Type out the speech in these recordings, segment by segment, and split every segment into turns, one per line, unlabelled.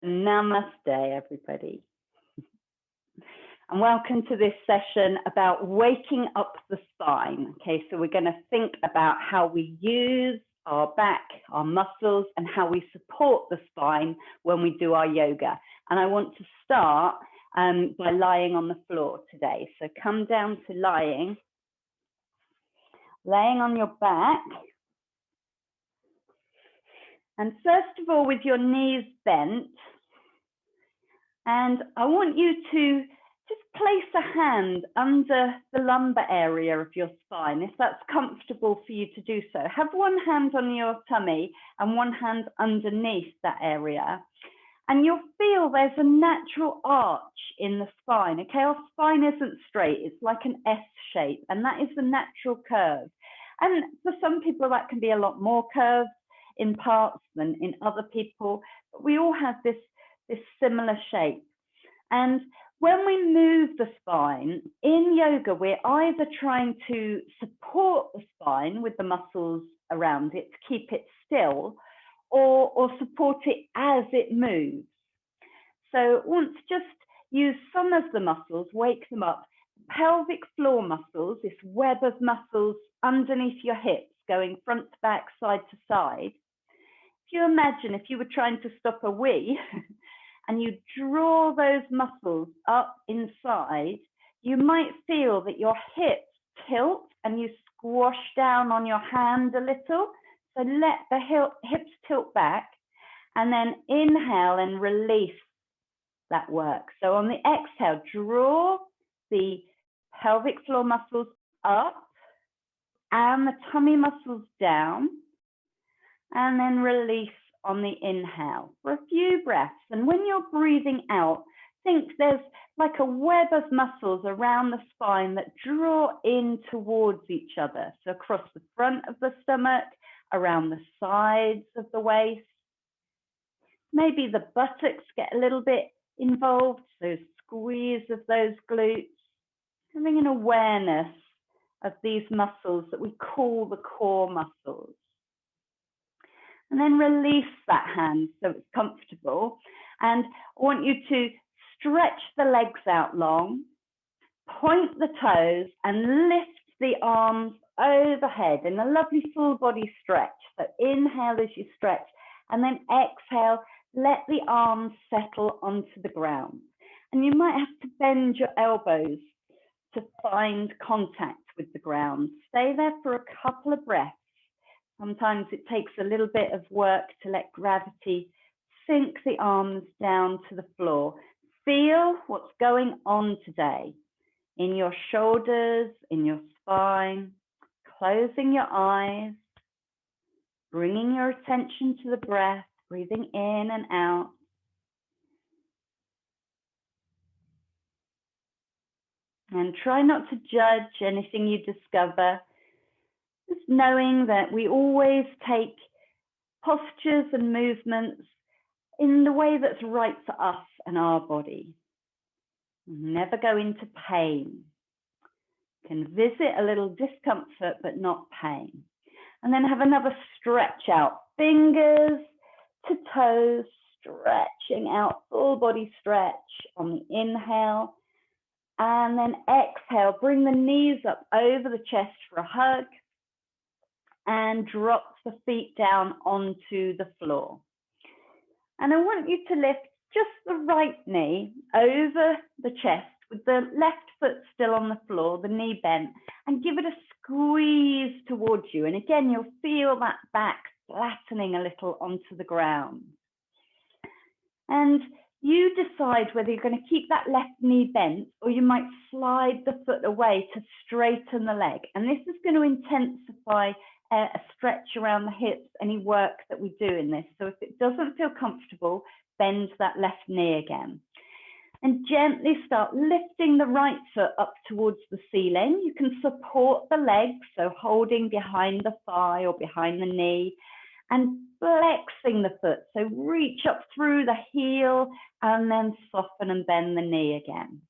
Namaste, everybody. And welcome to this session about waking up the spine. Okay, so we're going to think about how we use our back, our muscles, and how we support the spine when we do our yoga. And I want to start by lying on the floor today. So come down to laying on your back. And first of all, with your knees bent, and I want you to just place a hand under the lumbar area of your spine, if that's comfortable for you to do so. Have one hand on your tummy and one hand underneath that area. And you'll feel there's a natural arch in the spine. Okay, our spine isn't straight, it's like an S shape, and that is the natural curve. And for some people, that can be a lot more curved in parts than in other people, but we all have this similar shape. And when we move the spine in yoga, we're either trying to support the spine with the muscles around it to keep it still, or support it as it moves. So once just use some of the muscles, wake them up. Pelvic floor muscles, this web of muscles underneath your hips, going front to back, side to side. If you imagine if you were trying to stop a wee and you draw those muscles up inside, you might feel that your hips tilt and you squash down on your hand a little. So let the hips tilt back and then inhale and release that work. So on the exhale, draw the pelvic floor muscles up and the tummy muscles down, and then release on the inhale for a few breaths. And when you're breathing out, think there's like a web of muscles around the spine that draw in towards each other. So across the front of the stomach, around the sides of the waist. Maybe the buttocks get a little bit involved, so squeeze of those glutes. Having an awareness of these muscles that we call the core muscles. And then release that hand so it's comfortable. And I want you to stretch the legs out long, point the toes, and lift the arms overhead in a lovely full body stretch. So inhale as you stretch, and then exhale, let the arms settle onto the ground. And you might have to bend your elbows to find contact with the ground. Stay there for a couple of breaths. Sometimes it takes a little bit of work to let gravity sink the arms down to the floor. Feel what's going on today in your shoulders, in your spine, closing your eyes, bringing your attention to the breath, breathing in and out. And try not to judge anything you discover. Just knowing that we always take postures and movements in the way that's right for us and our body. Never go into pain. Can visit a little discomfort, but not pain. And then have another stretch out. Fingers to toes, stretching out, full body stretch on the inhale. And then exhale, bring the knees up over the chest for a hug. And drop the feet down onto the floor. And I want you to lift just the right knee over the chest with the left foot still on the floor, the knee bent, and give it a squeeze towards you. And again, you'll feel that back flattening a little onto the ground. And you decide whether you're going to keep that left knee bent or you might slide the foot away to straighten the leg. And this is going to intensify a stretch around the hips, any work that we do in this. So if it doesn't feel comfortable, bend that left knee again. And gently start lifting the right foot up towards the ceiling. You can support the legs, so holding behind the thigh or behind the knee, and flexing the foot. So reach up through the heel and then soften and bend the knee again.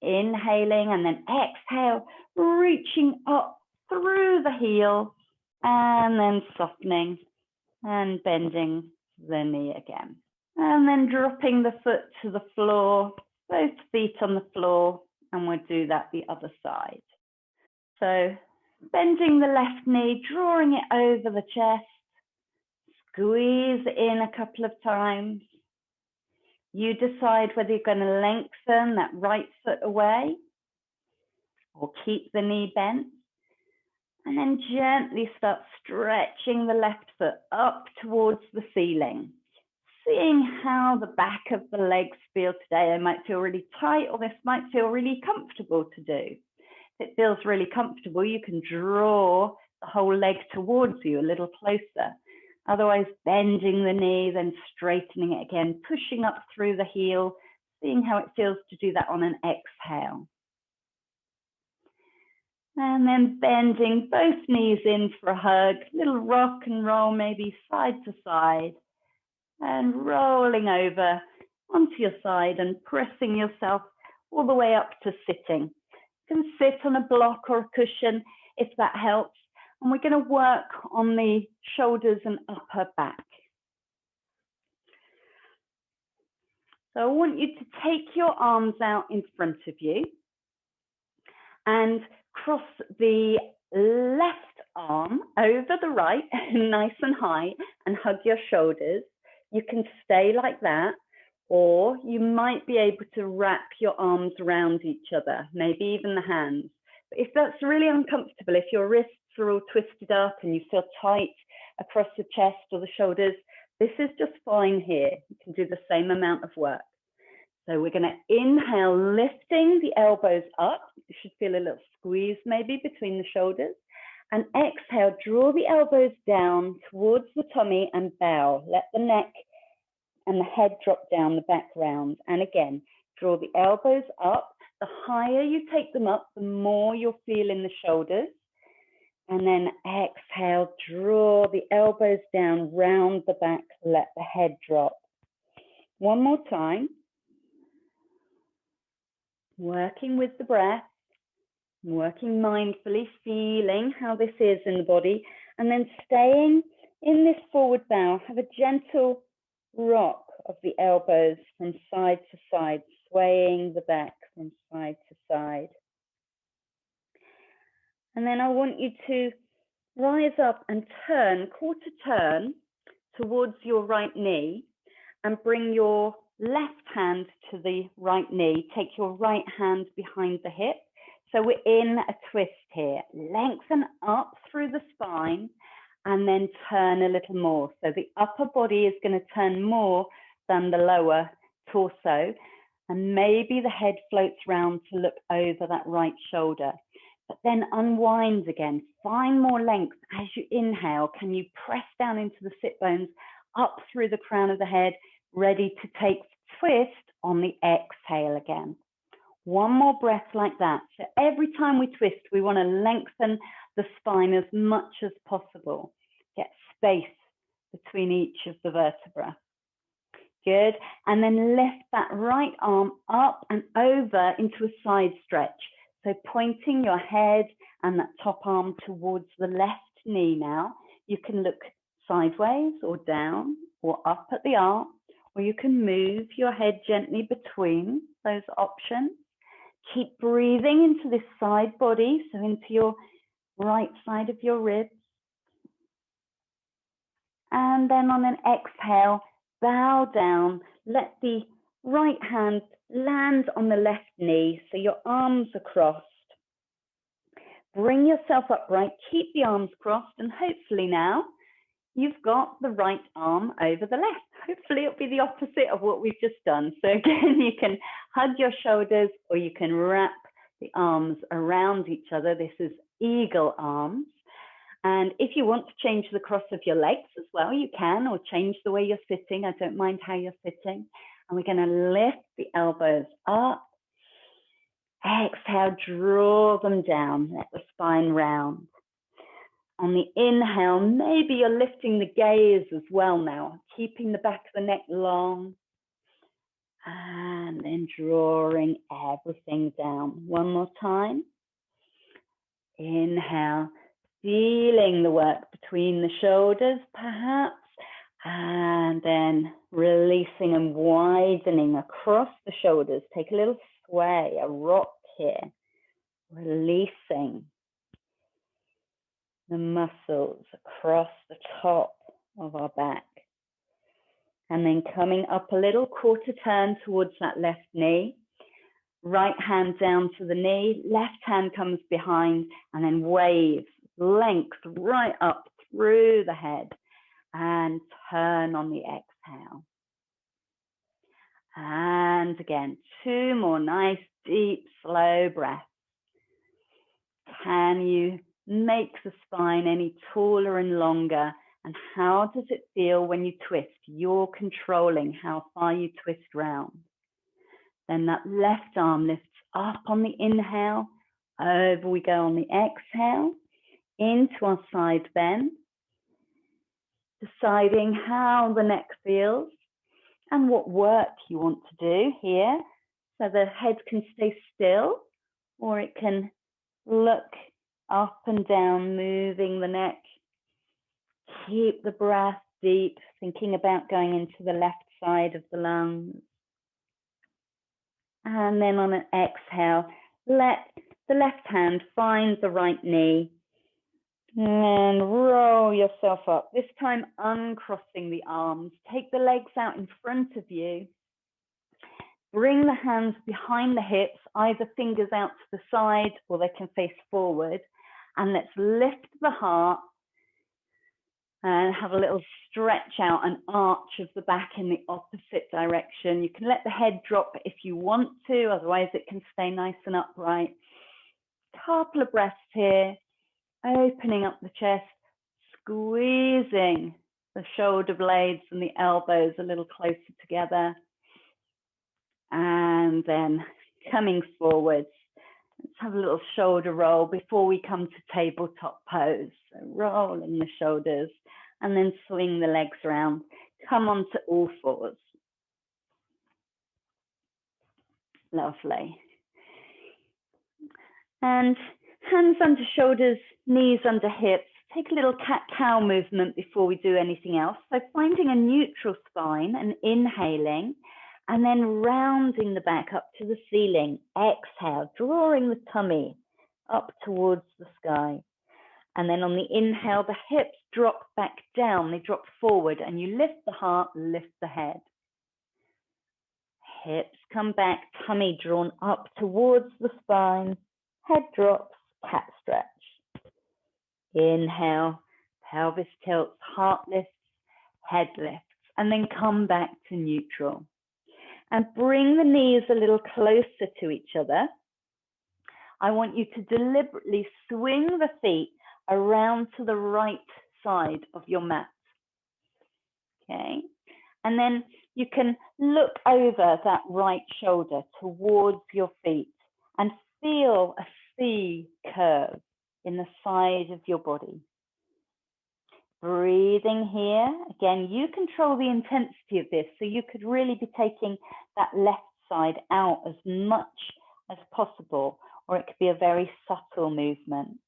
Inhaling and then exhale, reaching up through the heel and then softening and bending the knee again. And then dropping the foot to the floor, both feet on the floor, and we'll do that the other side. So bending the left knee, drawing it over the chest, squeeze in a couple of times. You decide whether you're going to lengthen that right foot away or keep the knee bent. And then gently start stretching the left foot up towards the ceiling. Seeing how the back of the legs feel today. They might feel really tight, or this might feel really comfortable to do. If it feels really comfortable, you can draw the whole leg towards you a little closer. Otherwise, bending the knee, then straightening it again, pushing up through the heel, seeing how it feels to do that on an exhale. And then bending both knees in for a hug, little rock and roll, maybe side to side, and rolling over onto your side and pressing yourself all the way up to sitting. You can sit on a block or a cushion if that helps. And we're going to work on the shoulders and upper back. So I want you to take your arms out in front of you and cross the left arm over the right, nice and high, and hug your shoulders. You can stay like that, or you might be able to wrap your arms around each other, maybe even the hands. But if that's really uncomfortable, if your wrists are all twisted up and you feel tight across the chest or the shoulders, this is just fine here. You can do the same amount of work. So we're going to inhale, lifting the elbows up. You should feel a little squeeze maybe between the shoulders. And exhale, draw the elbows down towards the tummy and bow. Let the neck and the head drop down, the back round. And again, draw the elbows up. The higher you take them up, the more you'll feel in the shoulders. And then exhale, draw the elbows down, round the back, let the head drop. One more time. Working with the breath, working mindfully, feeling how this is in the body, and then staying in this forward bow. Have a gentle rock of the elbows from side to side, swaying the back from side to side. And then I want you to rise up and turn, quarter turn towards your right knee, and bring your left hand to the right knee. Take your right hand behind the hip. So we're in a twist here. Lengthen up through the spine and then turn a little more. So the upper body is going to turn more than the lower torso. And maybe the head floats round to look over that right shoulder. But then unwind again. Find more length as you inhale. Can you press down into the sit bones, up through the crown of the head, ready to take twist on the exhale again. One more breath like that. So every time we twist, we want to lengthen the spine as much as possible. Get space between each of the vertebrae. Good. And then lift that right arm up and over into a side stretch. So pointing your head and that top arm towards the left knee now. You can look sideways or down or up at the arm, or you can move your head gently between those options. Keep breathing into this side body, so into your right side of your ribs. And then on an exhale, bow down. Let the right hand land on the left knee, so your arms are crossed. Bring yourself upright, keep the arms crossed, and hopefully now you've got the right arm over the left. Hopefully it'll be the opposite of what we've just done. So again, you can hug your shoulders or you can wrap the arms around each other. This is eagle arms. And if you want to change the cross of your legs as well, you can, or change the way you're sitting. I don't mind how you're sitting. And we're going to lift the elbows up. Exhale, draw them down. Let the spine round. On the inhale, maybe you're lifting the gaze as well now, keeping the back of the neck long. And then drawing everything down. One more time. Inhale, feeling the work between the shoulders perhaps, And then releasing and widening across the shoulders. Take a little sway, a rock here. Releasing the muscles across the top of our back. And then coming up a little, quarter turn towards that left knee. Right hand down to the knee, left hand comes behind, and then waves, length right up through the head. And turn on the exhale. And again, 2 more nice, deep, slow breaths. Can you make the spine any taller and longer? And how does it feel when you twist? You're controlling how far you twist round. Then that left arm lifts up on the inhale. Over we go on the exhale. Into our side bend. Deciding how the neck feels and what work you want to do here. So the head can stay still, or it can look up and down, moving the neck. Keep the breath deep, thinking about going into the left side of the lungs. And then on an exhale, let the left hand find the right knee. And roll yourself up, this time uncrossing the arms. Take the legs out in front of you. Bring the hands behind the hips, either fingers out to the side or they can face forward. And let's lift the heart and have a little stretch out, an arch of the back in the opposite direction. You can let the head drop if you want to, otherwise it can stay nice and upright. Couple of breaths here. Opening up the chest, squeezing the shoulder blades and the elbows a little closer together. And then coming forwards. Let's have a little shoulder roll before we come to tabletop pose. So rolling the shoulders and then swing the legs around. Come on to all fours. Lovely. And hands under shoulders, knees under hips. Take a little cat-cow movement before we do anything else. So finding a neutral spine and inhaling, and then rounding the back up to the ceiling. Exhale, drawing the tummy up towards the sky. And then on the inhale, the hips drop back down. They drop forward, and you lift the heart, lift the head. Hips come back, tummy drawn up towards the spine. Head drops, cat stretch. Inhale, pelvis tilts, heart lifts, head lifts, and then come back to neutral. And bring the knees a little closer to each other. I want you to deliberately swing the feet around to the right side of your mat. Okay, and then you can look over that right shoulder towards your feet and feel a C curve in the side of your body. Breathing here. Again, you control the intensity of this, so you could really be taking that left side out as much as possible, or it could be a very subtle movement.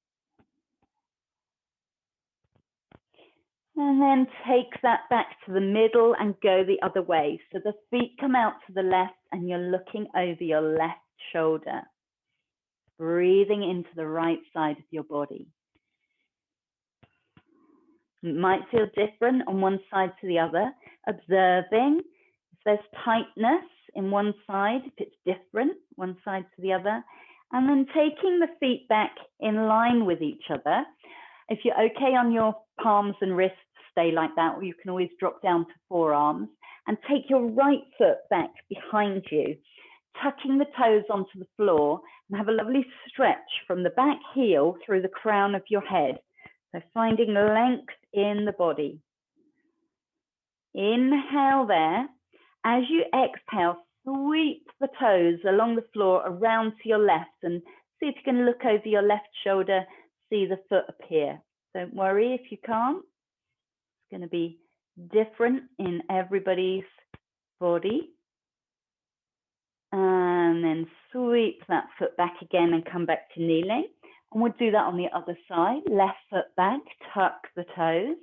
And then take that back to the middle and go the other way. So the feet come out to the left and you're looking over your left shoulder. Breathing into the right side of your body. It might feel different on one side to the other. Observing if there's tightness in one side, if it's different one side to the other. And then taking the feet back in line with each other. If you're okay on your palms and wrists, stay like that, or you can always drop down to forearms. And take your right foot back behind you, tucking the toes onto the floor, and have a lovely stretch from the back heel through the crown of your head. So finding length in the body. Inhale there. As you exhale, sweep the toes along the floor around to your left and see if you can look over your left shoulder, see the foot appear. Don't worry if you can't. It's going to be different in everybody's body. And then sweep that foot back again and come back to kneeling. And we'll do that on the other side. Left foot back, tuck the toes.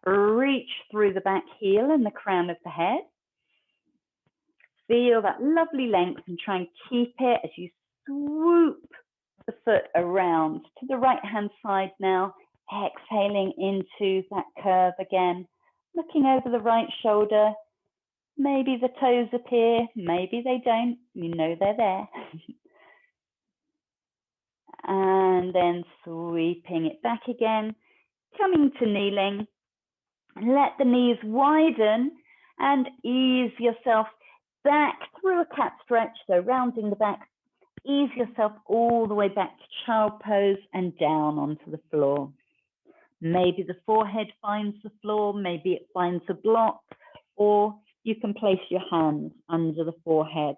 reach through the back heel and the crown of the head. Feel that lovely length and try and keep it as you swoop the foot around to the right-hand side now, exhaling into that curve again, looking over the right shoulder. Maybe the toes appear, maybe they don't, you know they're there. And then sweeping it back again, coming to kneeling. Let the knees widen and ease yourself back through a cat stretch, so rounding the back. Ease yourself all the way back to child pose and down onto the floor. Maybe the forehead finds the floor, maybe it finds a block, or you can place your hands under the forehead.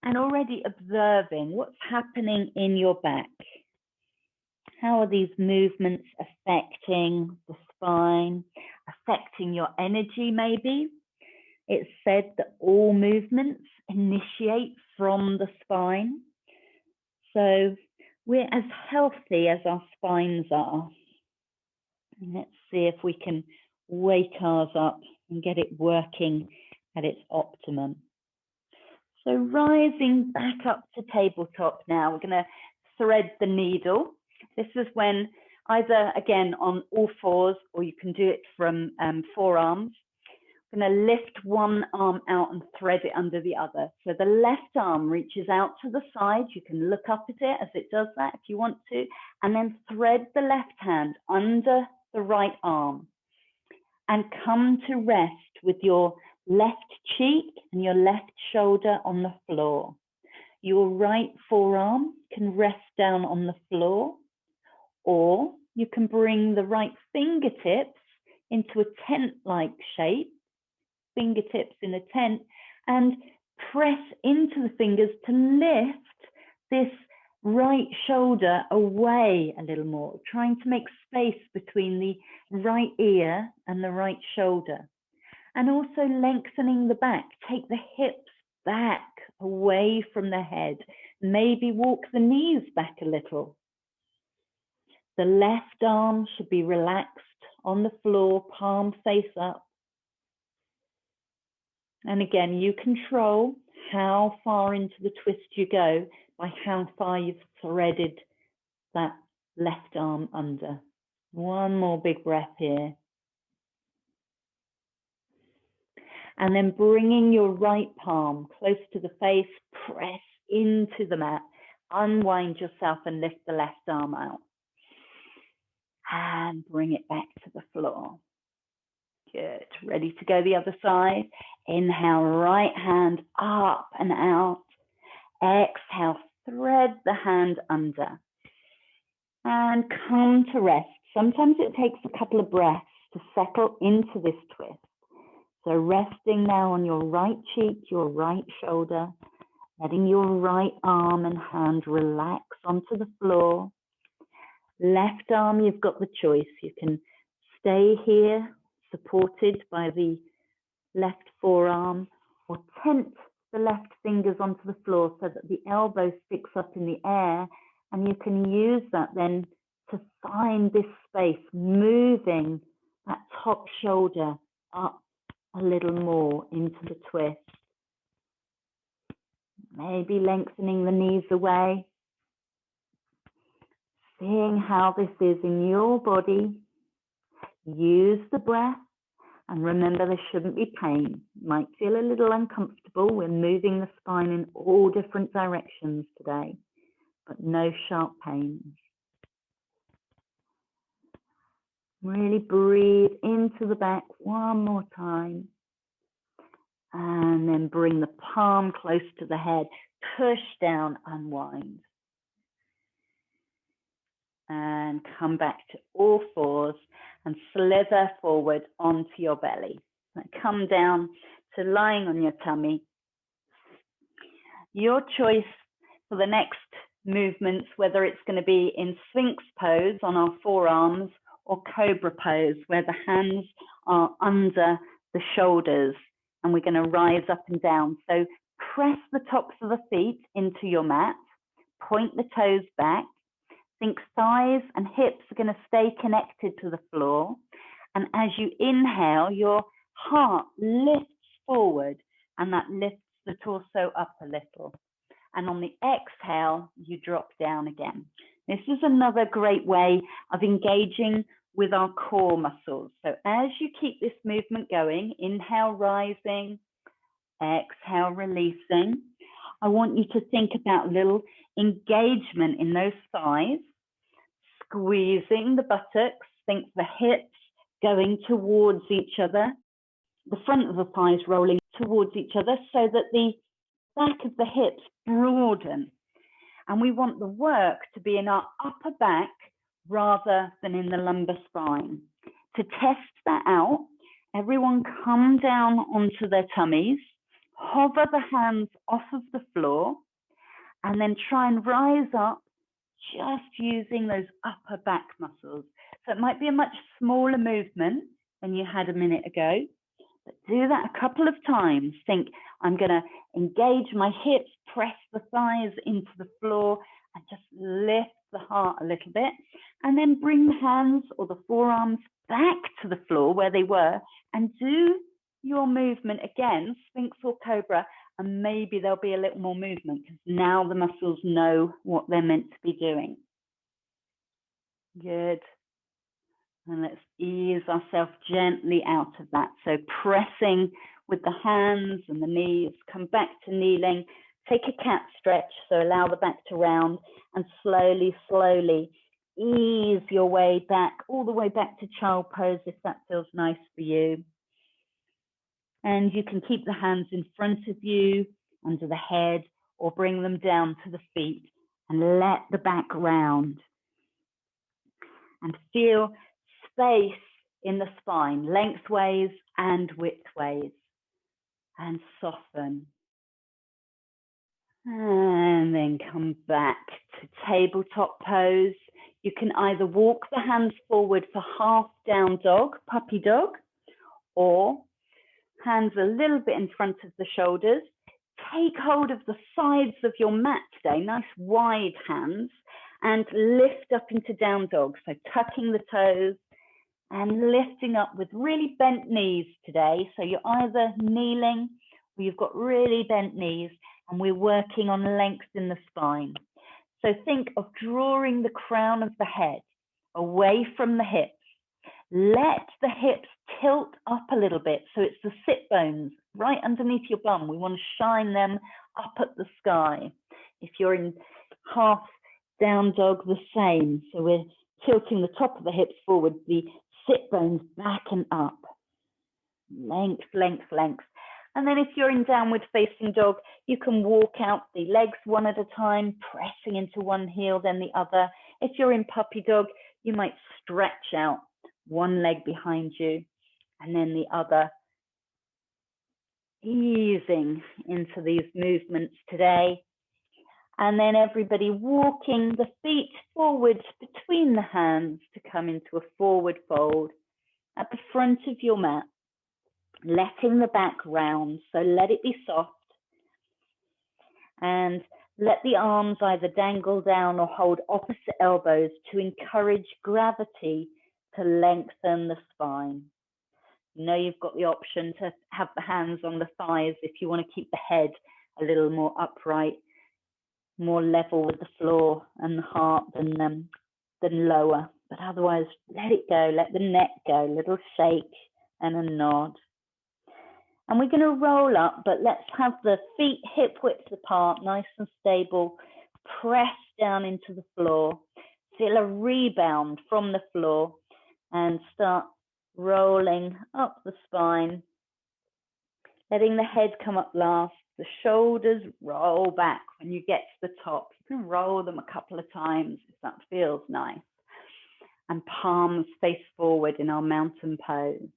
And already observing what's happening in your back. How are these movements affecting the spine, affecting your energy maybe? It's said that all movements initiate from the spine. So we're as healthy as our spines are. Let's see if we can wake ours up and get it working at its optimum. So rising back up to tabletop now, we're going to thread the needle. This is when either, again, on all fours, or you can do it from forearms. I'm going to lift one arm out and thread it under the other. So the left arm reaches out to the side. You can look up at it as it does that if you want to, and then thread the left hand under the right arm and come to rest with your left cheek and your left shoulder on the floor. Your right forearm can rest down on the floor, or you can bring the right fingertips into a tent-like shape, fingertips in a tent, and press into the fingers to lift this right shoulder away a little more, trying to make space between the right ear and the right shoulder. And also lengthening the back. Take the hips back away from the head. Maybe walk the knees back a little. The left arm should be relaxed on the floor, palm face up. And again, you control how far into the twist you go by how far you've threaded that left arm under. One more big breath here. And then bringing your right palm close to the face, press into the mat. Unwind yourself and lift the left arm out. And bring it back to the floor. Good. Ready to go the other side. Inhale, right hand up and out. Exhale, thread the hand under. And come to rest. Sometimes it takes a couple of breaths to settle into this twist. So resting now on your right cheek, your right shoulder, letting your right arm and hand relax onto the floor. Left arm, you've got the choice. You can stay here, supported by the left forearm, or tent the left fingers onto the floor so that the elbow sticks up in the air, and you can use that then to find this space, moving that top shoulder up a little more into the twist. Maybe lengthening the knees away. Seeing how this is in your body. Use the breath, and remember there shouldn't be pain. You might feel a little uncomfortable. We're moving the spine in all different directions today, but no sharp pain. Really breathe into the back one more time. And then bring the palm close to the head. Push down, unwind. And come back to all fours and slither forward onto your belly. Come down to lying on your tummy. Your choice for the next movements, whether it's going to be in Sphinx pose on our forearms or Cobra pose, where the hands are under the shoulders and we're going to rise up and down. So press the tops of the feet into your mat, point the toes back. Think thighs and hips are going to stay connected to the floor, And as you inhale, your heart lifts forward, and that lifts the torso up a little. And on the exhale, you drop down again. This is another great way of engaging with our core muscles. So as you keep this movement going, inhale, rising, exhale, releasing, I want you to think about little engagement in those thighs, squeezing the buttocks, think the hips going towards each other, the front of the thighs rolling towards each other so that the back of the hips broaden. And we want the work to be in our upper back rather than in the lumbar spine. To test that out, everyone come down onto their tummies, hover the hands off of the floor, and then try and rise up just using those upper back muscles. So it might be a much smaller movement than you had a minute ago, but do that a couple of times. Think, I'm going to engage my hips, press the thighs into the floor, and just lift the heart a little bit. And then bring the hands or the forearms back to the floor where they were, and do your movement again, Sphinx or Cobra, and maybe there'll be a little more movement because now the muscles know what they're meant to be doing. Good. And let's ease ourselves gently out of that. So pressing with the hands and the knees, come back to kneeling, take a cat stretch, so allow the back to round, and slowly, slowly ease your way back, all the way back to child pose if that feels nice for you. And you can keep the hands in front of you, under the head, or bring them down to the feet and let the back round. And feel space in the spine, lengthways and widthways, and soften. And then come back to tabletop pose. You can either walk the hands forward for half down dog, puppy dog, or hands a little bit in front of the shoulders. Take hold of the sides of your mat today, nice wide hands, and lift up into down dog. So tucking the toes and lifting up with really bent knees today. So you're either kneeling or you've got really bent knees, and we're working on length in the spine. So think of drawing the crown of the head away from the hips. Let the hips tilt up a little bit, so it's the sit bones right underneath your bum. We want to shine them up at the sky. If you're in half down dog, the same. So we're tilting the top of the hips forward, the sit bones back and up. Length, length, length. And then if you're in downward facing dog, you can walk out the legs one at a time, pressing into one heel, then the other. If you're in puppy dog, you might stretch out one leg behind you and then the other, easing into these movements today. And then everybody walking the feet forward between the hands to come into a forward fold at the front of your mat, letting the back round. So let it be soft, and let the arms either dangle down or hold opposite elbows to encourage gravity to lengthen the spine. You know, you've got the option to have the hands on the thighs if you want to keep the head a little more upright, more level with the floor and the heart than lower. But otherwise, let it go, let the neck go, a little shake and a nod. And we're going to roll up, but let's have the feet hip width apart, nice and stable. Press down into the floor. Feel a rebound from the floor and start rolling up the spine, letting the head come up last. The shoulders roll back when you get to the top. You can roll them a couple of times if that feels nice. And palms face forward in our mountain pose.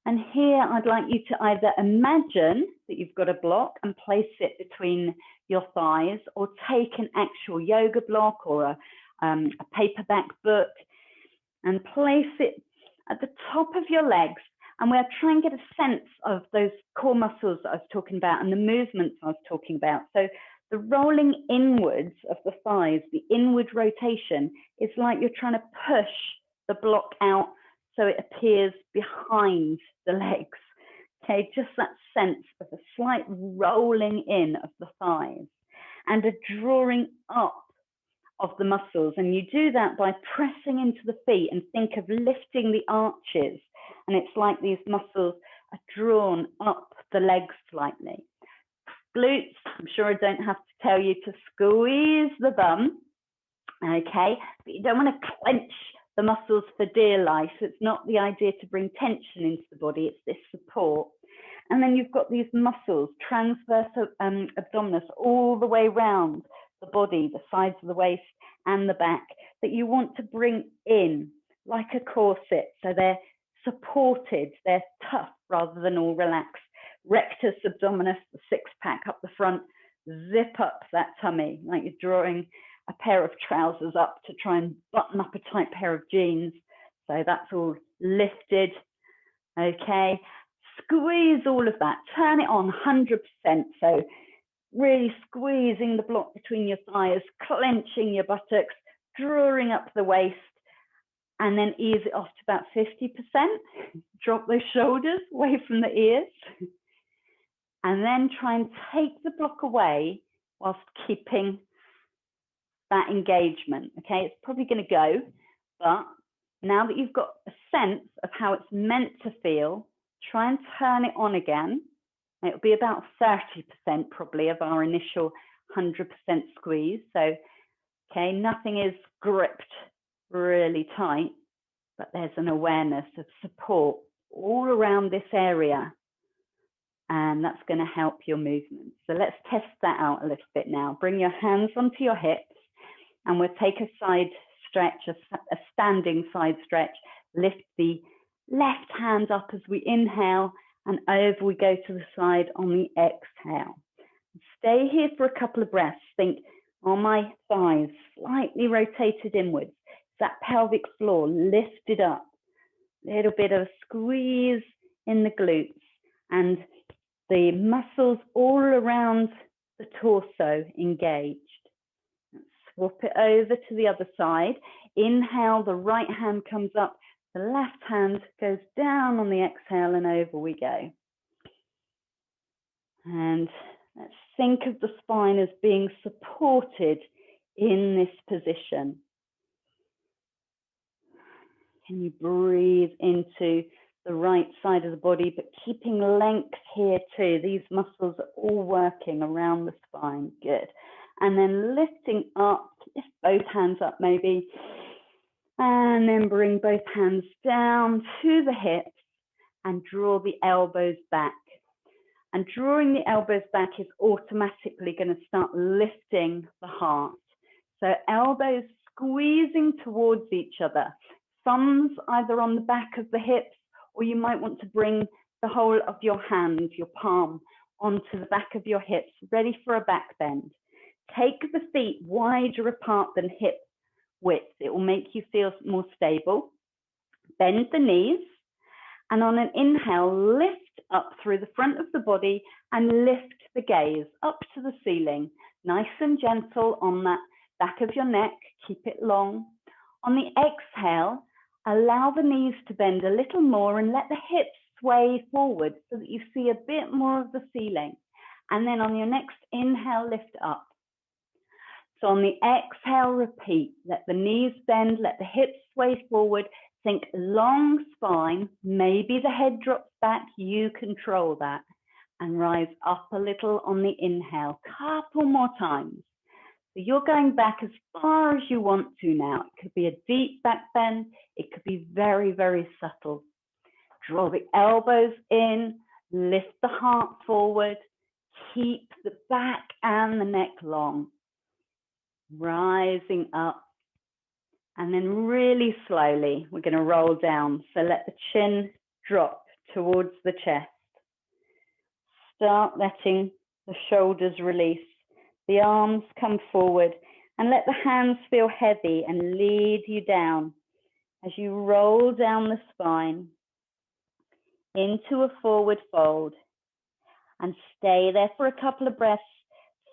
And here I'd like you to either imagine that you've got a block and place it between your thighs, or take an actual yoga block or a paperback book and place it at the top of your legs. And we'll try and get a sense of those core muscles that I was talking about and the movements I was talking about. So the rolling inwards of the thighs, the inward rotation, is like you're trying to push the block out so it appears behind the legs. Okay, just that sense of a slight rolling in of the thighs and a drawing up of the muscles. And you do that by pressing into the feet and think of lifting the arches. And it's like these muscles are drawn up the legs slightly. Glutes, I'm sure I don't have to tell you to squeeze the bum, okay? But you don't want to clench the muscles for dear life. It's not the idea to bring tension into the body, it's this support. And then you've got these muscles, transverse abdominis, all the way around the body, the sides of the waist and the back, that you want to bring in like a corset. So they're supported, they're tough rather than all relaxed. Rectus abdominis, the six-pack up the front, zip up that tummy like you're drawing a pair of trousers up to try and button up a tight pair of jeans. So that's all lifted, okay? Squeeze all of that, turn it on 100%. So really squeezing the block between your thighs, clenching your buttocks, drawing up the waist, and then ease it off to about 50%. Drop those shoulders away from the ears. And then try and take the block away whilst keeping that engagement, okay? It's probably going to go, but now that you've got a sense of how it's meant to feel, try and turn it on again. It'll be about 30% probably of our initial 100% squeeze. So, okay, nothing is gripped really tight, but there's an awareness of support all around this area. And that's going to help your movement. So let's test that out a little bit now. Bring your hands onto your hips and we'll take a side stretch, a standing side stretch. Lift the left hand up as we inhale and over we go to the side on the exhale. Stay here for a couple of breaths. Think, are my thighs slightly rotated inwards? Is that pelvic floor lifted up? A little bit of a squeeze in the glutes and the muscles all around the torso engaged. Swap it over to the other side. Inhale, the right hand comes up, the left hand goes down on the exhale and over we go. And let's think of the spine as being supported in this position. Can you breathe into the right side of the body, but keeping length here too. These muscles are all working around the spine. Good. And then lifting up, lift both hands up maybe, and then bring both hands down to the hips and draw the elbows back. And drawing the elbows back is automatically going to start lifting the heart. So elbows squeezing towards each other. Thumbs either on the back of the hips, or you might want to bring the whole of your hand, your palm, onto the back of your hips, ready for a back bend. Take the feet wider apart than hip width. It will make you feel more stable. Bend the knees, and on an inhale, lift up through the front of the body and lift the gaze up to the ceiling. Nice and gentle on that back of your neck. Keep it long. On the exhale, allow the knees to bend a little more and let the hips sway forward so that you see a bit more of the ceiling. And then on your next inhale, lift up. So on the exhale, repeat. Let the knees bend, let the hips sway forward. Think long spine, maybe the head drops back, you control that. And rise up a little on the inhale, couple more times. So you're going back as far as you want to now. It could be a deep back bend. It could be very, very subtle. Draw the elbows in, lift the heart forward, keep the back and the neck long. Rising up. And then really slowly, we're going to roll down. So let the chin drop towards the chest. Start letting the shoulders release. The arms come forward and let the hands feel heavy and lead you down as you roll down the spine into a forward fold and stay there for a couple of breaths,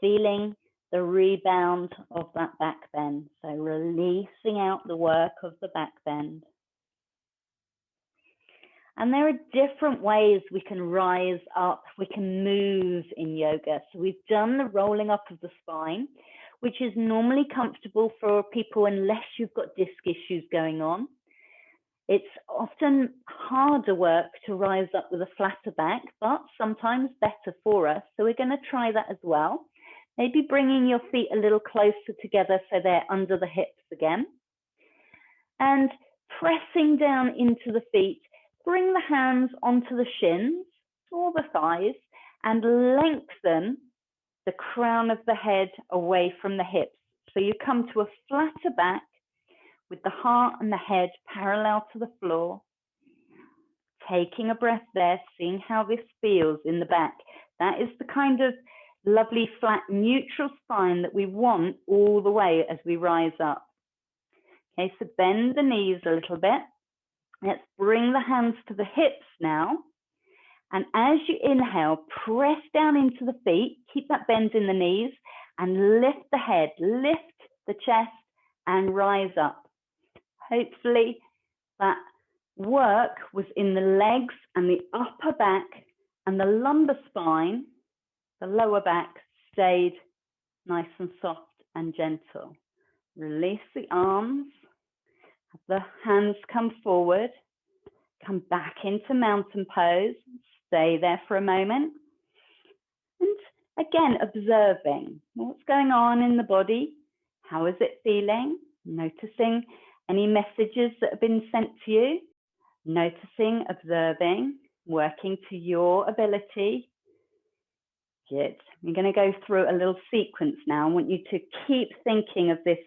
feeling the rebound of that back bend. So releasing out the work of the back bend. And there are different ways we can rise up, we can move in yoga. So we've done the rolling up of the spine, which is normally comfortable for people unless you've got disc issues going on. It's often harder work to rise up with a flatter back, but sometimes better for us. So we're going to try that as well. Maybe bringing your feet a little closer together so they're under the hips again. And pressing down into the feet, bring the hands onto the shins or the thighs and lengthen the crown of the head away from the hips. So you come to a flatter back with the heart and the head parallel to the floor. Taking a breath there, seeing how this feels in the back. That is the kind of lovely flat neutral spine that we want all the way as we rise up. Okay, so bend the knees a little bit. Let's bring the hands to the hips now. And as you inhale, press down into the feet, keep that bend in the knees, and lift the head, lift the chest, and rise up. Hopefully that work was in the legs and the upper back, and the lumbar spine, the lower back, stayed nice and soft and gentle. Release the arms, have the hands come forward, come back into mountain pose, stay there for a moment. And again, observing what's going on in the body, how is it feeling, noticing any messages that have been sent to you, noticing, observing, working to your ability. Good. We're going to go through a little sequence now. I want you to keep thinking of this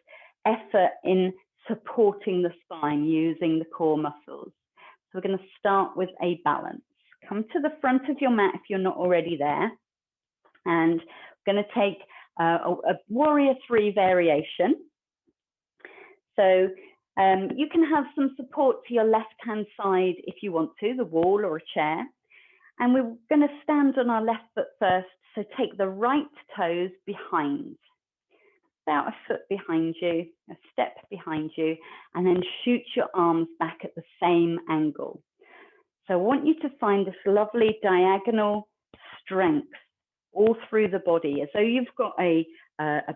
effort in supporting the spine using the core muscles. So we're going to start with a balance. Come to the front of your mat if you're not already there. And we're going to take a warrior 3 variation. So you can have some support to your left-hand side if you want to, the wall or a chair. And we're going to stand on our left foot first. So take the right toes behind, about a foot behind you, a step behind you, and then shoot your arms back at the same angle. So I want you to find this lovely diagonal strength all through the body, as though you've got a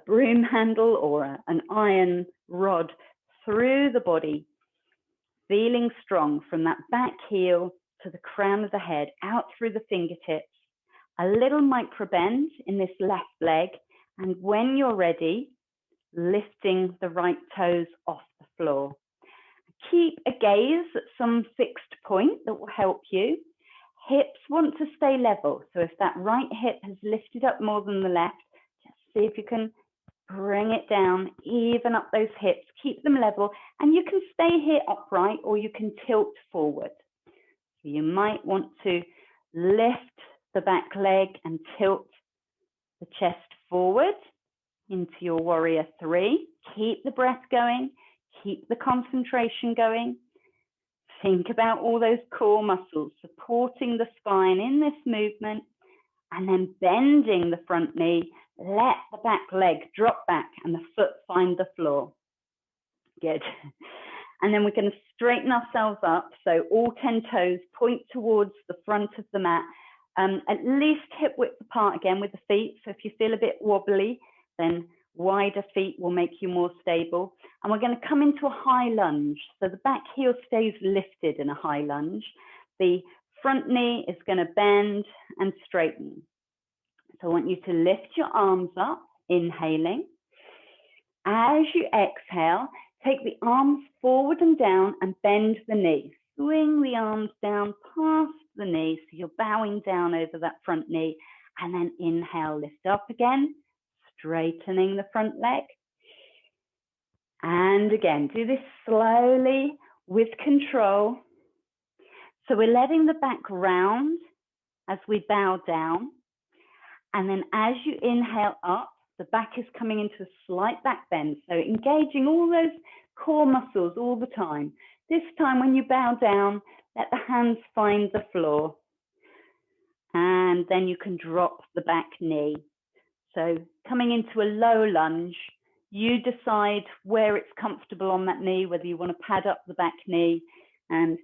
broom handle or an iron rod through the body, feeling strong from that back heel to the crown of the head, out through the fingertips, a little micro bend in this left leg, and when you're ready, lifting the right toes off the floor. Keep a gaze at some fixed point that will help you. Hips want to stay level, so if that right hip has lifted up more than the left, just see if you can bring it down, even up those hips, keep them level, and you can stay here upright or you can tilt forward. So you might want to lift the back leg and tilt the chest forward into your warrior 3. Keep the breath going, keep the concentration going. Think about all those core muscles supporting the spine in this movement, and then bending the front knee. Let the back leg drop back and the foot find the floor. Good. And then we're going to straighten ourselves up. So all 10 toes point towards the front of the mat, at least hip width apart again with the feet. So if you feel a bit wobbly, then wider feet will make you more stable. And we're going to come into a high lunge. So the back heel stays lifted in a high lunge. The front knee is going to bend and straighten. So I want you to lift your arms up, inhaling. As you exhale, take the arms forward and down and bend the knee. Swing the arms down past the knee, so you're bowing down over that front knee. And then inhale, lift up again, straightening the front leg. And again, do this slowly with control. So we're letting the back round as we bow down. And then as you inhale up, the back is coming into a slight back bend. So engaging all those core muscles all the time. This time when you bow down, let the hands find the floor. And then you can drop the back knee. So coming into a low lunge, you decide where it's comfortable on that knee, whether you want to pad up the back knee and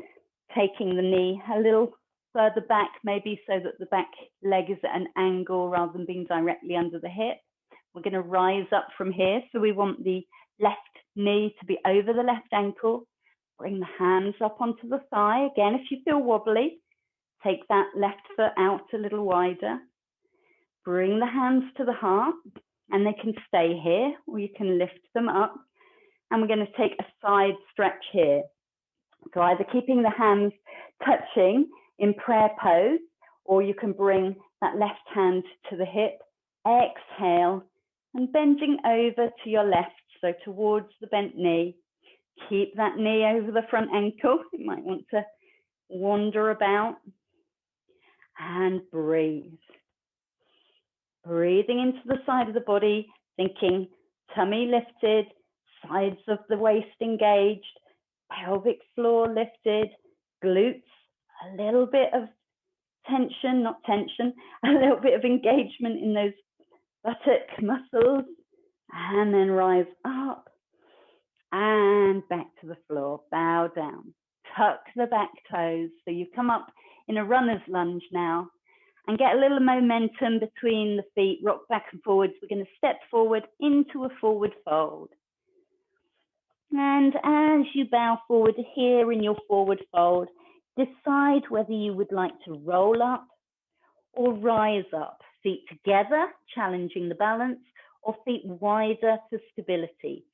taking the knee a little further back, maybe so that the back leg is at an angle rather than being directly under the hip. We're going to rise up from here. So we want the left knee to be over the left ankle. Bring the hands up onto the thigh. Again, if you feel wobbly, take that left foot out a little wider. Bring the hands to the heart, and they can stay here, or you can lift them up. And we're going to take a side stretch here. So either keeping the hands touching in prayer pose, or you can bring that left hand to the hip, exhale, and bending over to your left, so towards the bent knee. Keep that knee over the front ankle. You might want to wander about. And breathe. Breathing into the side of the body, thinking tummy lifted, sides of the waist engaged, pelvic floor lifted, glutes, a little bit of tension, not tension, a little bit of engagement in those buttock muscles, and then rise up and back to the floor, bow down, tuck the back toes. So you come up in a runner's lunge now and get a little momentum between the feet, rock back and forwards. We're going to step forward into a forward fold. And as you bow forward here in your forward fold, decide whether you would like to roll up or rise up. Feet together, challenging the balance, or feet wider for stability.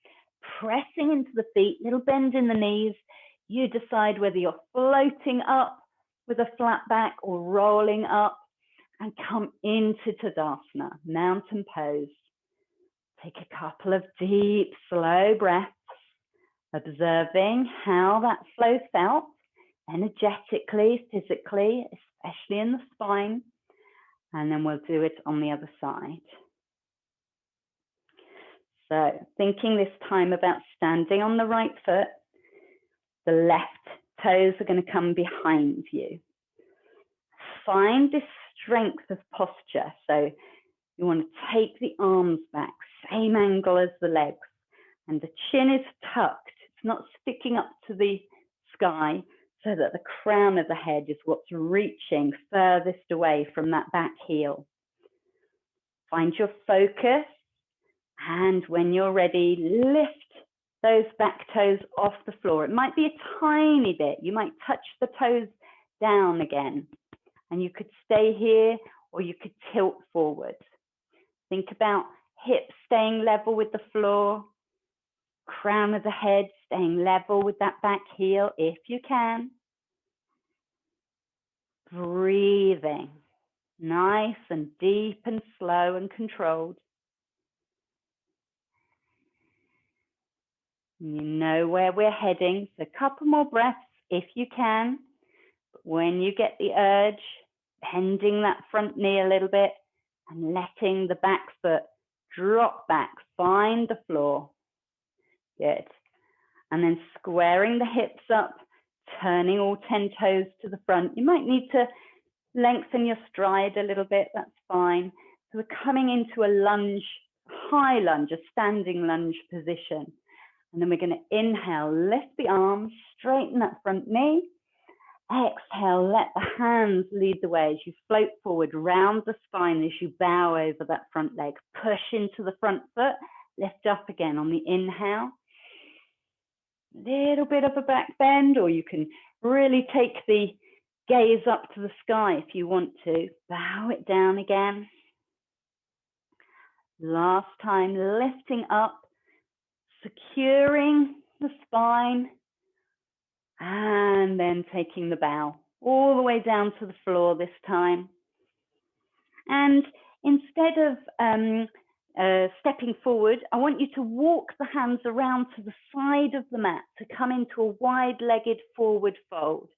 Pressing into the feet, little bend in the knees. You decide whether you're floating up with a flat back or rolling up, and come into Tadasana, mountain pose. Take a couple of deep, slow breaths, observing how that flow felt energetically, physically, especially in the spine. And then we'll do it on the other side. So thinking this time about standing on the right foot, the left toes are going to come behind you. Find this strength of posture. So you want to take the arms back, same angle as the legs, and the chin is tucked. It's not sticking up to the sky, so that the crown of the head is what's reaching furthest away from that back heel. Find your focus, and when you're ready, lift those back toes off the floor. It might be a tiny bit. You might touch the toes down again, and you could stay here or you could tilt forward. Think about hips staying level with the floor, crown of the head staying level with that back heel if you can. Breathing, nice and deep and slow and controlled. You know where we're heading, so a couple more breaths if you can. But when you get the urge, bending that front knee a little bit and letting the back foot drop back, find the floor. Good. And then squaring the hips up, turning all 10 toes to the front. You might need to lengthen your stride a little bit, that's fine. So we're coming into a lunge, high lunge, a standing lunge position. And then we're going to inhale, lift the arms, straighten that front knee. Exhale, let the hands lead the way as you float forward, round the spine as you bow over that front leg. Push into the front foot, lift up again on the inhale. Little bit of a back bend, or you can really take the gaze up to the sky if you want to. Bow it down again. Last time, lifting up, securing the spine, and then taking the bow all the way down to the floor this time. And instead of stepping forward, I want you to walk the hands around to the side of the mat to come into a wide-legged forward fold.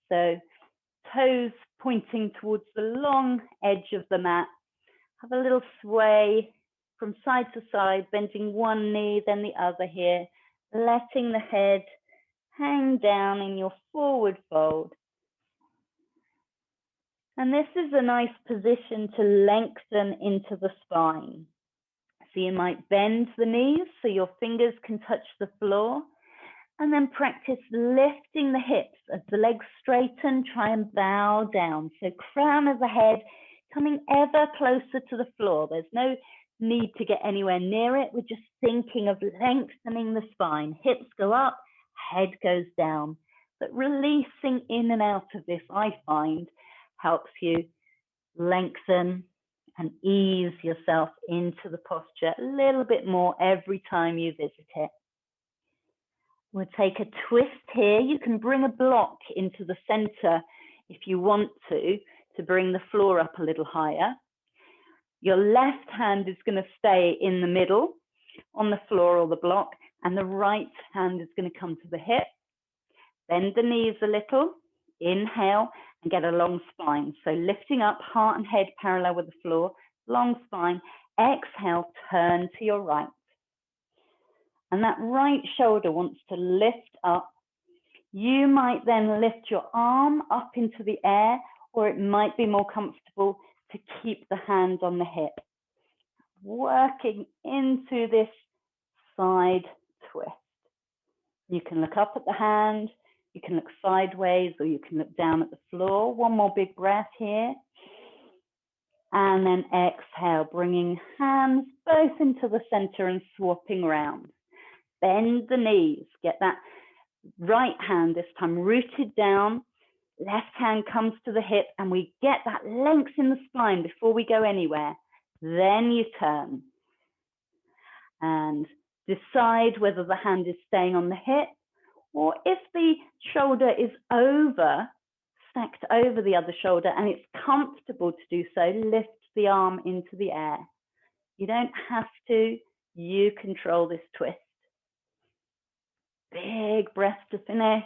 So toes pointing towards the long edge of the mat. Have a little sway from side to side, bending one knee, then the other here, letting the head hang down in your forward fold. And this is a nice position to lengthen into the spine. So you might bend the knees so your fingers can touch the floor, And then practice lifting the hips as the legs straighten, try and bow down. So crown of the head coming ever closer to the floor. There's no need to get anywhere near it. We're just thinking of lengthening the spine. Hips go up, head goes down. But releasing in and out of this, I find, helps you lengthen and ease yourself into the posture a little bit more every time you visit it. We'll take a twist here. You can bring a block into the center if you want to bring the floor up a little higher. Your left hand is going to stay in the middle on the floor or the block, and the right hand is going to come to the hip. Bend the knees a little, inhale, and get a long spine. So lifting up, heart and head parallel with the floor, long spine. Exhale, turn to your right. And that right shoulder wants to lift up. You might then lift your arm up into the air, or it might be more comfortable to keep the hand on the hip. Working into this side twist. You can look up at the hand, you can look sideways, or you can look down at the floor. One more big breath here. And then exhale, bringing hands both into the center and swapping around. Bend the knees, get that right hand this time rooted down, left hand comes to the hip, and we get that length in the spine before we go anywhere. Then you turn and decide whether the hand is staying on the hip, or if the shoulder is stacked over the other shoulder and it's comfortable to do so, lift the arm into the air. You don't have to, you control this twist. Big breath to finish.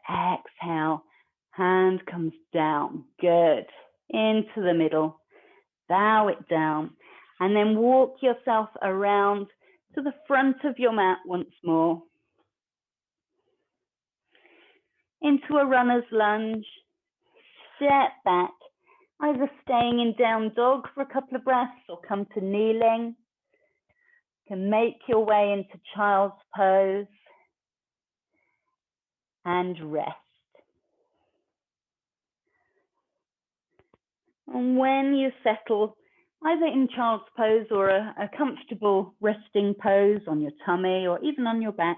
Exhale, hand comes down, good. Into the middle, bow it down, and then walk yourself around to the front of your mat once more. Into a runner's lunge, step back, either staying in down dog for a couple of breaths or come to kneeling. You can make your way into child's pose and rest. And when you settle, either in child's pose or a comfortable resting pose on your tummy or even on your back,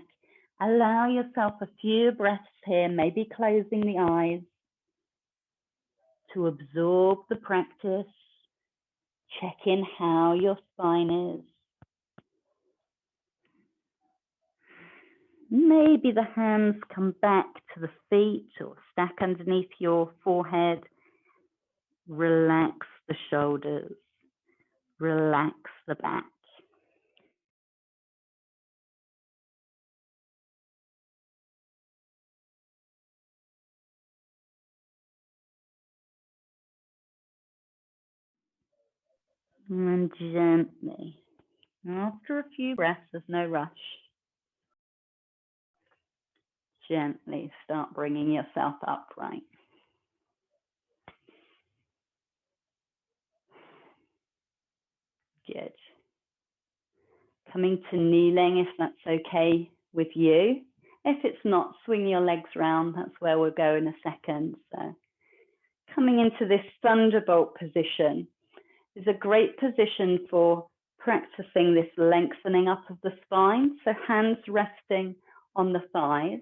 allow yourself a few breaths here, maybe closing the eyes, to absorb the practice. Check in how your spine is. Maybe the hands come back to the feet or stack underneath your forehead. Relax the shoulders. Relax the back. And gently, after a few breaths, there's no rush. Gently start bringing yourself upright. Good. Coming to kneeling, if that's okay with you. If it's not, swing your legs round. That's where we'll go in a second. So coming into this thunderbolt position is a great position for practicing this lengthening up of the spine. So hands resting on the thighs.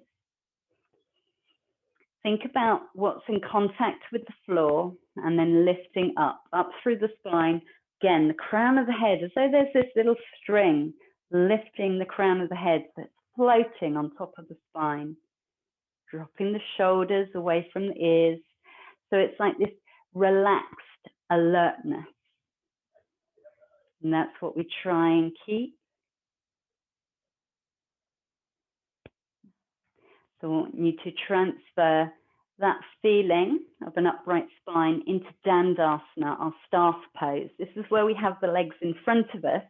Think about what's in contact with the floor and then lifting up through the spine. Again, the crown of the head, as though there's this little string lifting the crown of the head that's floating on top of the spine. Dropping the shoulders away from the ears. So it's like this relaxed alertness. And that's what we try and keep. So I want you to transfer that feeling of an upright spine into Dandasana, our staff pose. This is where we have the legs in front of us.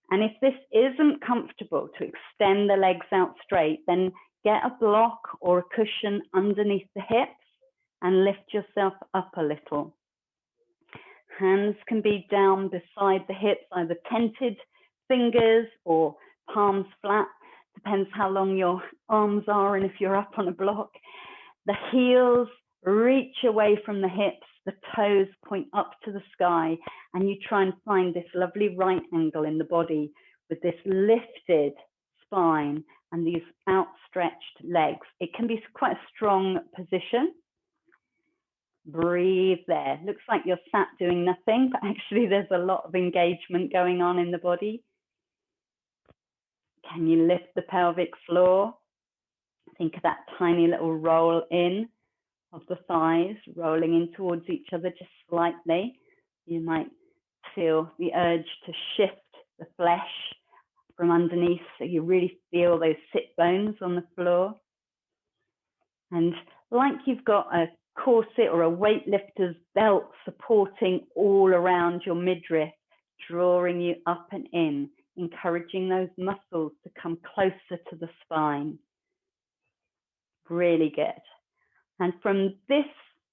And if this isn't comfortable to extend the legs out straight, then get a block or a cushion underneath the hips and lift yourself up a little. Hands can be down beside the hips, either tented fingers or palms flat, depends how long your arms are and if you're up on a block. The heels reach away from the hips, the toes point up to the sky, and you try and find this lovely right angle in the body with this lifted spine and these outstretched legs. It can be quite a strong position. Breathe there. Looks like you're sat doing nothing, but actually there's a lot of engagement going on in the body. Can you lift the pelvic floor? Think of that tiny little roll in of the thighs, rolling in towards each other just slightly. You might feel the urge to shift the flesh from underneath so you really feel those sit bones on the floor. And like you've got a corset or a weightlifter's belt supporting all around your midriff, drawing you up and in, encouraging those muscles to come closer to the spine. Really good. And from this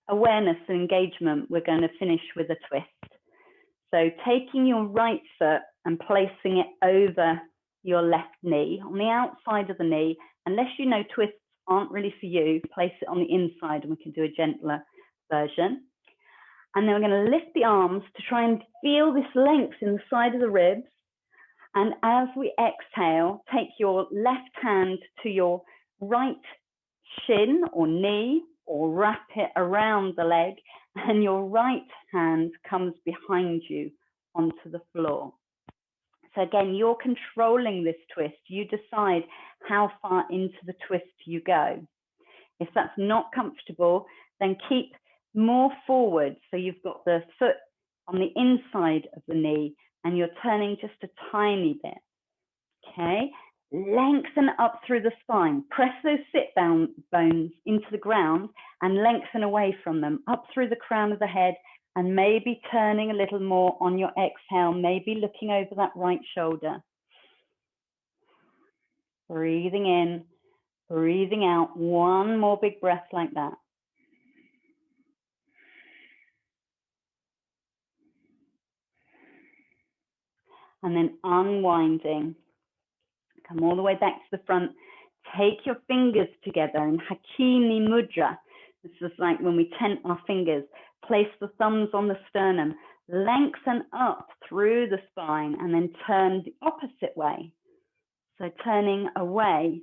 awareness and engagement, we're going to finish with a twist. So taking your right foot and placing it over your left knee, on the outside of the knee, unless you know twists aren't really for you, place it on the inside and we can do a gentler version. And then we're going to lift the arms to try and feel this length in the side of the ribs. And as we exhale, take your left hand to your right shin or knee, or wrap it around the leg, and your right hand comes behind you onto the floor. So again, you're controlling this twist. You decide how far into the twist you go. If that's not comfortable, then keep more forward. So you've got the foot on the inside of the knee and you're turning just a tiny bit. Okay, lengthen up through the spine. Press those sit bones into the ground and lengthen away from them, up through the crown of the head, and maybe turning a little more on your exhale, maybe looking over that right shoulder. Breathing in, breathing out. One more big breath like that. And then unwinding. Come all the way back to the front. Take your fingers together in Hakini Mudra. This is like when we tent our fingers. Place the thumbs on the sternum. Lengthen up through the spine and then turn the opposite way. So turning away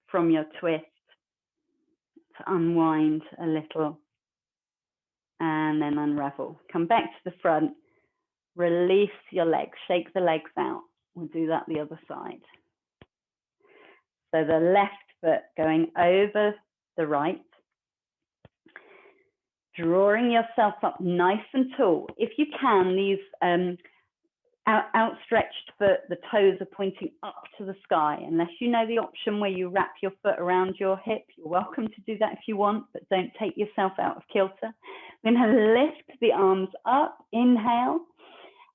from your twist to unwind a little and then unravel. Come back to the front. Release your legs. Shake the legs out. We'll do that the other side. So the left foot going over the right, drawing yourself up nice and tall. If you can, these outstretched foot, the toes are pointing up to the sky. Unless you know the option where you wrap your foot around your hip, you're welcome to do that if you want, but don't take yourself out of kilter. We're going to lift the arms up, inhale.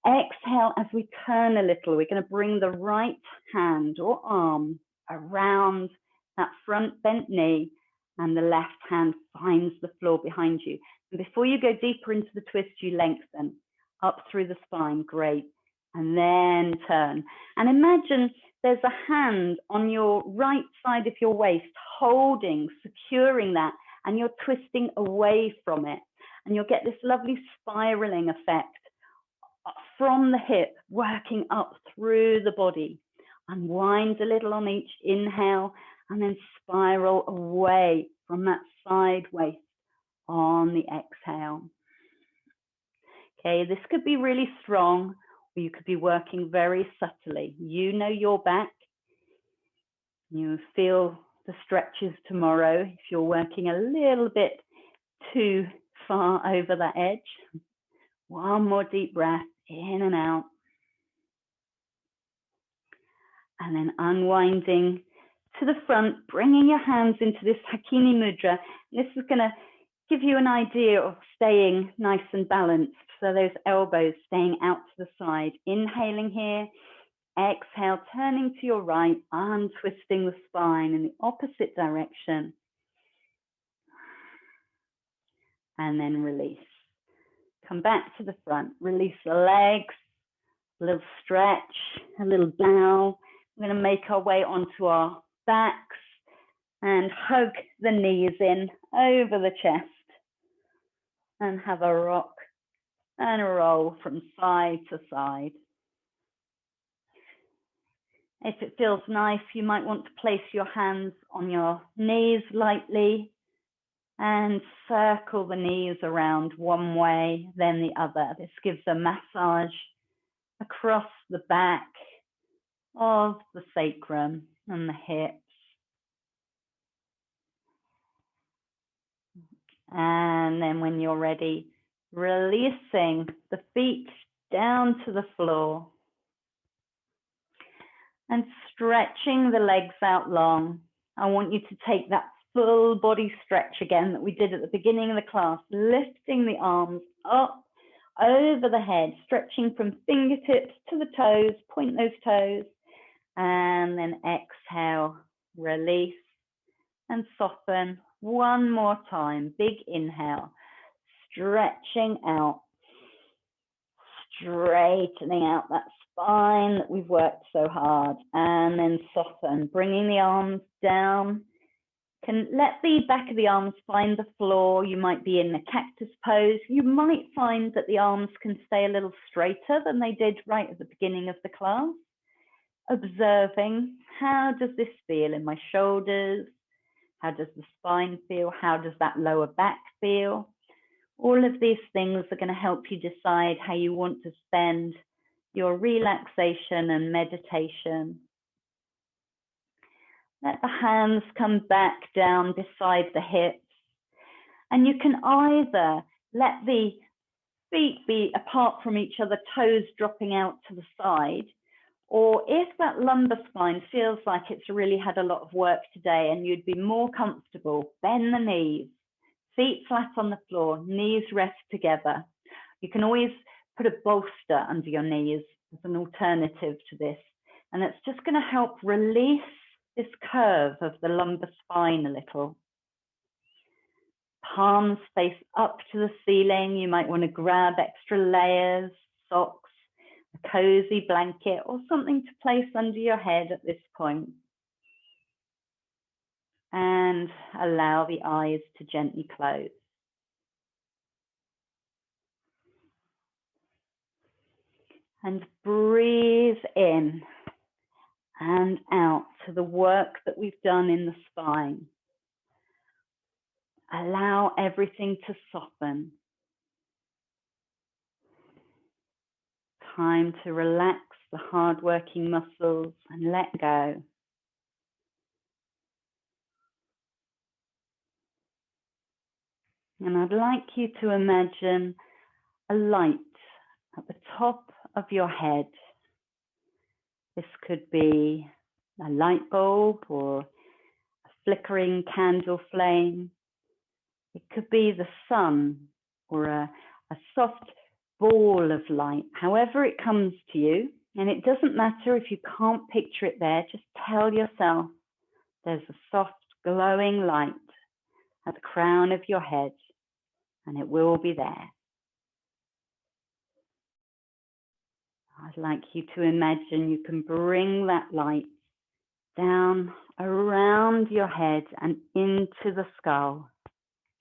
Exhale as we turn a little. We're going to bring the right hand or arm around that front bent knee and the left hand finds the floor behind you. And before you go deeper into the twist, you lengthen up through the spine. Great. And then turn. And imagine there's a hand on your right side of your waist holding, securing that, and you're twisting away from it. And you'll get this lovely spiraling effect from the hip, working up through the body. Unwind a little on each inhale and then spiral away from that side waist on the exhale. Okay, this could be really strong or you could be working very subtly. You know your back. You feel the stretches tomorrow if you're working a little bit too far over that edge. One more deep breath in and out. And then unwinding to the front, bringing your hands into this Hakini Mudra. This is going to give you an idea of staying nice and balanced. So those elbows staying out to the side. Inhaling here, exhale, turning to your right, untwisting the spine in the opposite direction. And then release. Come back to the front, release the legs, a little stretch, a little bow. We're going to make our way onto our backs, and hug the knees in over the chest and have a rock and a roll from side to side. If it feels nice, you might want to place your hands on your knees lightly and circle the knees around one way, then the other. This gives a massage across the back of the sacrum and the hips. And then when you're ready, releasing the feet down to the floor and stretching the legs out long. I want you to take that full body stretch again that we did at the beginning of the class, lifting the arms up over the head, stretching from fingertips to the toes, point those toes, and then exhale, release and soften. One more time, big inhale, stretching out, straightening out that spine that we've worked so hard, and then soften, bringing the arms down. Can let the back of the arms find the floor. You might be in the cactus pose. You might find that the arms can stay a little straighter than they did right at the beginning of the class. Observing, how does this feel in my shoulders? How does the spine feel? How does that lower back feel? All of these things are going to help you decide how you want to spend your relaxation and meditation. Let the hands come back down beside the hips. And you can either let the feet be apart from each other, toes dropping out to the side, or if that lumbar spine feels like it's really had a lot of work today and you'd be more comfortable, bend the knees, feet flat on the floor, knees rest together. You can always put a bolster under your knees as an alternative to this. And it's just going to help release this curve of the lumbar spine a little. Palms face up to the ceiling. You might want to grab extra layers, socks, a cozy blanket, or something to place under your head at this point. And allow the eyes to gently close. And breathe in and out to the work that we've done in the spine. Allow everything to soften. Time to relax the hard-working muscles and let go. And I'd like you to imagine a light at the top of your head. This could be a light bulb or a flickering candle flame. It could be the sun or a soft ball of light, however it comes to you. And it doesn't matter if you can't picture it there, just tell yourself there's a soft glowing light at the crown of your head, and it will be there. I'd like you to imagine you can bring that light down around your head and into the skull,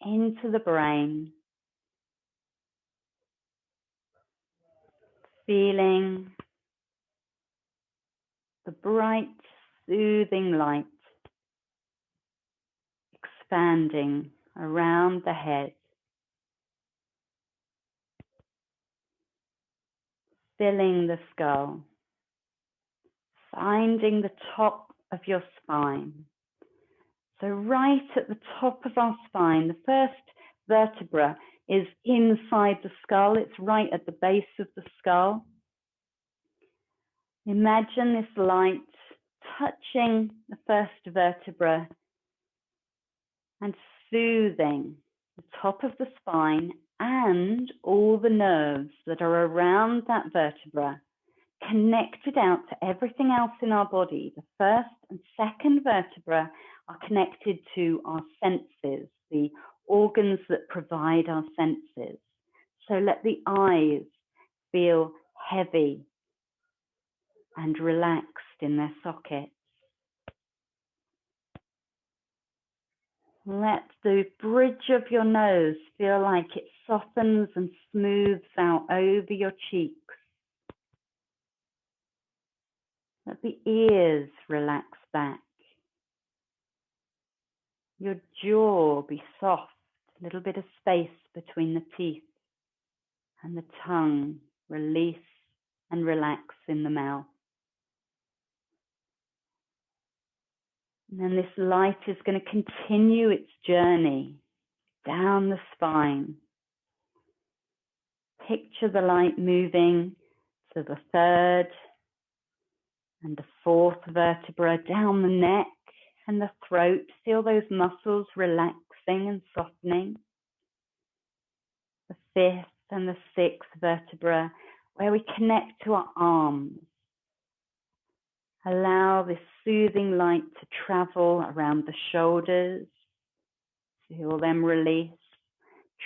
into the brain, feeling the bright, soothing light expanding around the head, filling the skull, finding the top of your spine. So right at the top of our spine, the first vertebra is inside the skull. It's right at the base of the skull. Imagine this light touching the first vertebra and soothing the top of the spine and all the nerves that are around that vertebra, connected out to everything else in our body. The first and second vertebra are connected to our senses, the organs that provide our senses. So let the eyes feel heavy and relaxed in their sockets. Let the bridge of your nose feel like it softens and smooths out over your cheeks. Let the ears relax back. Your jaw be soft, a little bit of space between the teeth, and the tongue release and relax in the mouth. And then this light is going to continue its journey down the spine. Picture the light moving to the third and the fourth vertebra, down the neck and the throat. Feel those muscles relaxing and softening. The fifth and the sixth vertebra, where we connect to our arms. Allow this soothing light to travel around the shoulders. Feel them release.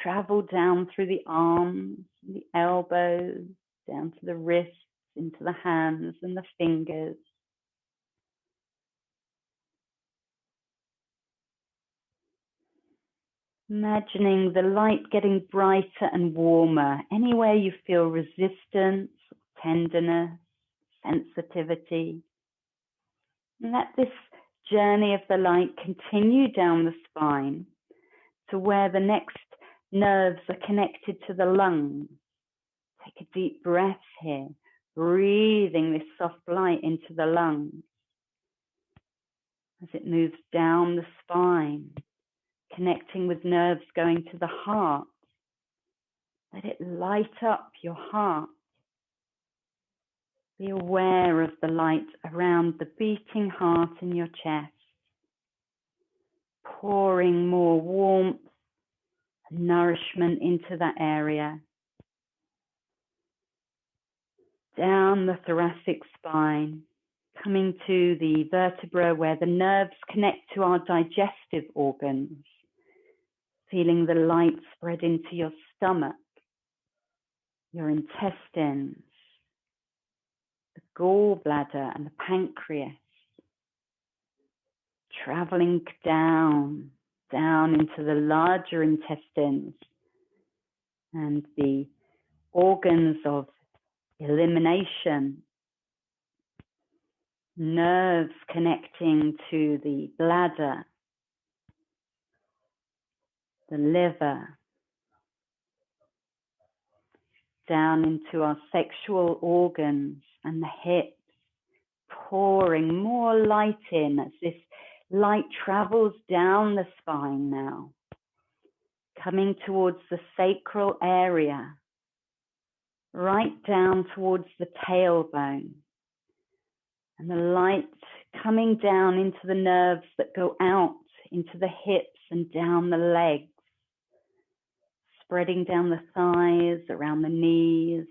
Travel down through the arms, the elbows, down to the wrists, into the hands and the fingers. Imagining the light getting brighter and warmer. Anywhere you feel resistance, tenderness, sensitivity. Let this journey of the light continue down the spine to where the next nerves are connected to the lungs. Take a deep breath here, breathing this soft light into the lungs as it moves down the spine, connecting with nerves going to the heart. Let it light up your heart. Be aware of the light around the beating heart in your chest, pouring more warmth and nourishment into that area. Down the thoracic spine, coming to the vertebra where the nerves connect to our digestive organs. Feeling the light spread into your stomach, your intestines, the gallbladder and the pancreas. Traveling down into the larger intestines and the organs of elimination. Nerves connecting to the bladder, the liver, down into our sexual organs and the hips, pouring more light in as this light travels down the spine now, coming towards the sacral area, right down towards the tailbone, and the light coming down into the nerves that go out into the hips and down the legs, spreading down the thighs, around the knees,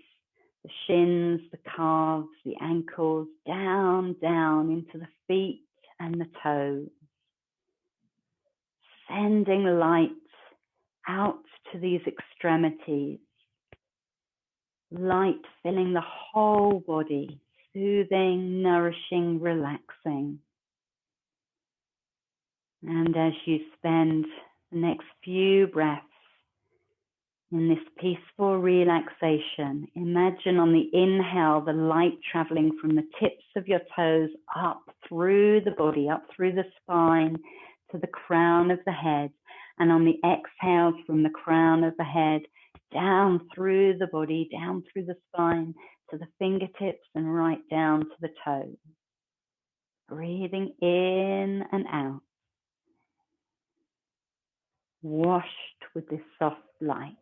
the shins, the calves, the ankles, down into the feet and the toes. Sending light out to these extremities. Light filling the whole body, soothing, nourishing, relaxing. And as you spend the next few breaths in this peaceful relaxation, imagine on the inhale the light traveling from the tips of your toes up through the body, up through the spine to the crown of the head, and on the exhale from the crown of the head down through the body, down through the spine to the fingertips and right down to the toes. Breathing in and out, washed with this soft light.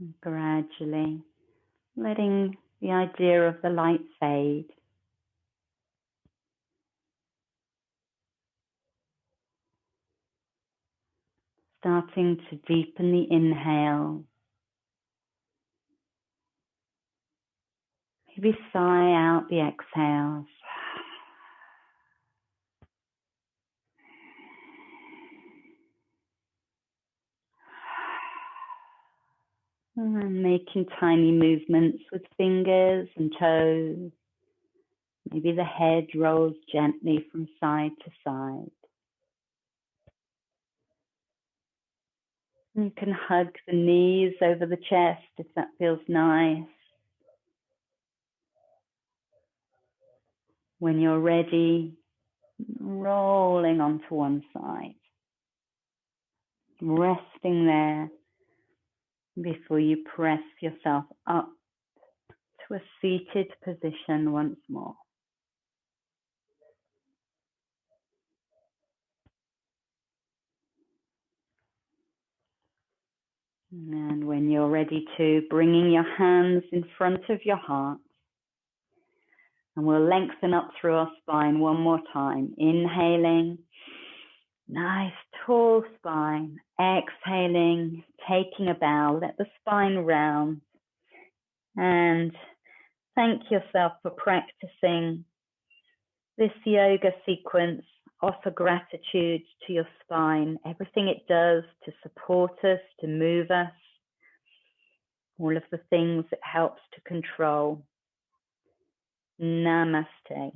And gradually letting the idea of the light fade. Starting to deepen the inhale. Maybe sigh out the exhales. And making tiny movements with fingers and toes. Maybe the head rolls gently from side to side. You can hug the knees over the chest if that feels nice. When you're ready, rolling onto one side, resting there before you press yourself up to a seated position once more. And when you're ready to, bringing your hands in front of your heart, and we'll lengthen up through our spine one more time. Inhaling, nice tall spine. Exhaling, taking a bow, let the spine round. And thank yourself for practicing this yoga sequence. Offer gratitude to your spine, everything it does to support us, to move us, all of the things it helps to control. Namaste.